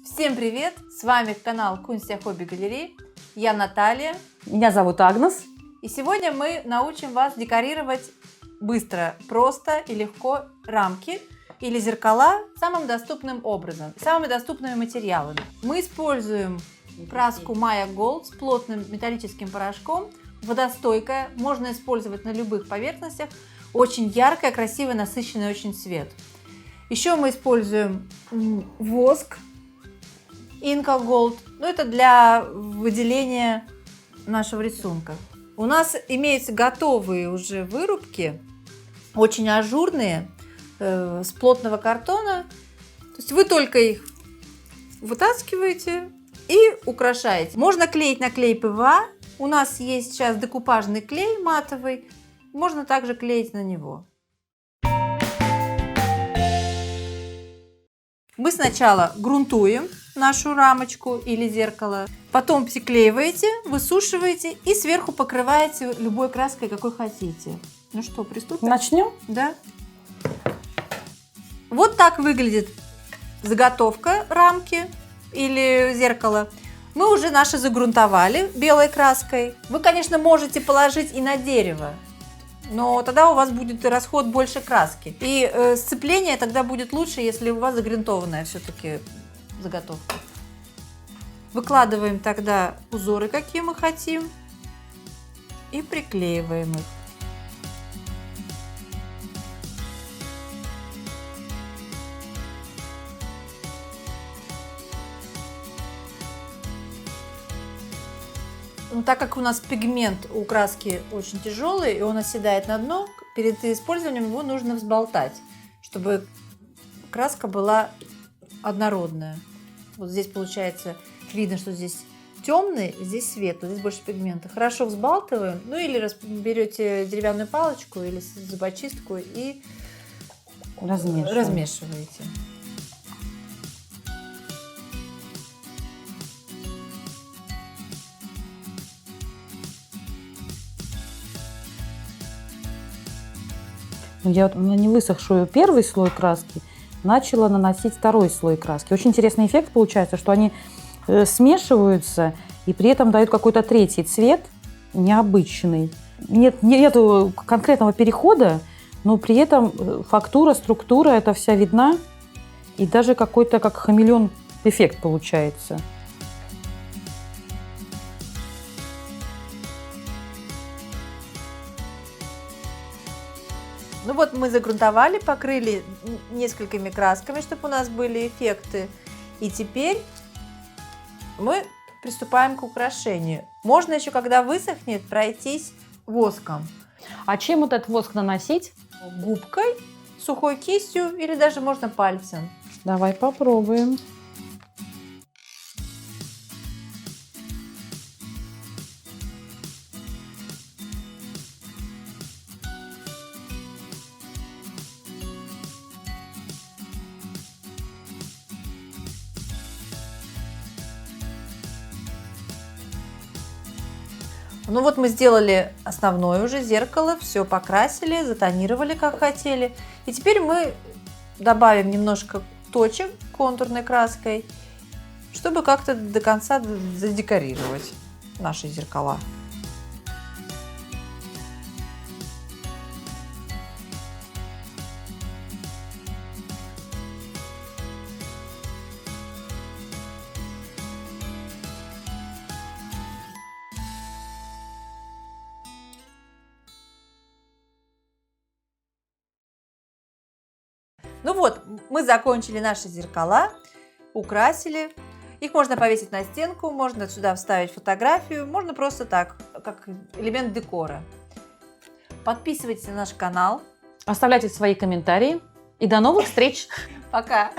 Всем привет! С вами канал Кунстя Хобби Галерей. Я Наталья. Меня зовут Агнес. И сегодня мы научим вас декорировать быстро, просто и легко рамки или зеркала самым доступным образом, самыми доступными материалами. Мы используем краску Maya Gold с плотным металлическим порошком, водостойкая, можно использовать на любых поверхностях, очень яркая, красивая, насыщенный очень цвет. Еще мы используем воск Inca Gold, это для выделения нашего рисунка. У нас имеются готовые уже вырубки, очень ажурные, с плотного картона. То есть вы только их вытаскиваете и украшаете. Можно клеить на клей ПВА. У нас есть сейчас декупажный клей матовый. Можно также клеить на него. Мы сначала грунтуем нашу рамочку или зеркало, потом приклеиваете, высушиваете и сверху покрываете любой краской, какой хотите. Ну что, приступим? Начнем? Да. Вот так выглядит заготовка рамки или зеркала. Мы уже наши загрунтовали белой краской. Вы, конечно, можете положить и на дерево, но тогда у вас будет расход больше краски. И сцепление тогда будет лучше, если у вас загрунтованная все-таки заготовка. Выкладываем тогда узоры, какие мы хотим, и приклеиваем их. Так как у нас пигмент у краски очень тяжелый и он оседает на дно, перед использованием его нужно взболтать, чтобы краска была однородная. Вот здесь получается видно, что здесь темный, здесь светлый, здесь больше пигмента. Хорошо взбалтываем, или берете деревянную палочку или зубочистку и размешиваете. Я на невысохшую первый слой краски начала наносить второй слой краски. Очень интересный эффект получается, что они смешиваются и при этом дают какой-то третий цвет, необычный. Нету конкретного перехода, но при этом фактура, структура эта вся видна. И даже какой-то как хамелеон эффект получается. Мы загрунтовали, покрыли несколькими красками, чтобы у нас были эффекты. И теперь мы приступаем к украшению. Можно еще, когда высохнет, пройтись воском. А чем вот этот воск наносить? Губкой, сухой кистью или даже можно пальцем. Давай попробуем. Мы сделали основное уже зеркало, все покрасили, затонировали как хотели. И теперь мы добавим немножко точек контурной краской, чтобы как-то до конца задекорировать наши зеркала. Мы закончили наши зеркала, украсили. Их можно повесить на стенку, можно сюда вставить фотографию, можно просто так, как элемент декора. Подписывайтесь на наш канал. Оставляйте свои комментарии. И до новых встреч! Пока!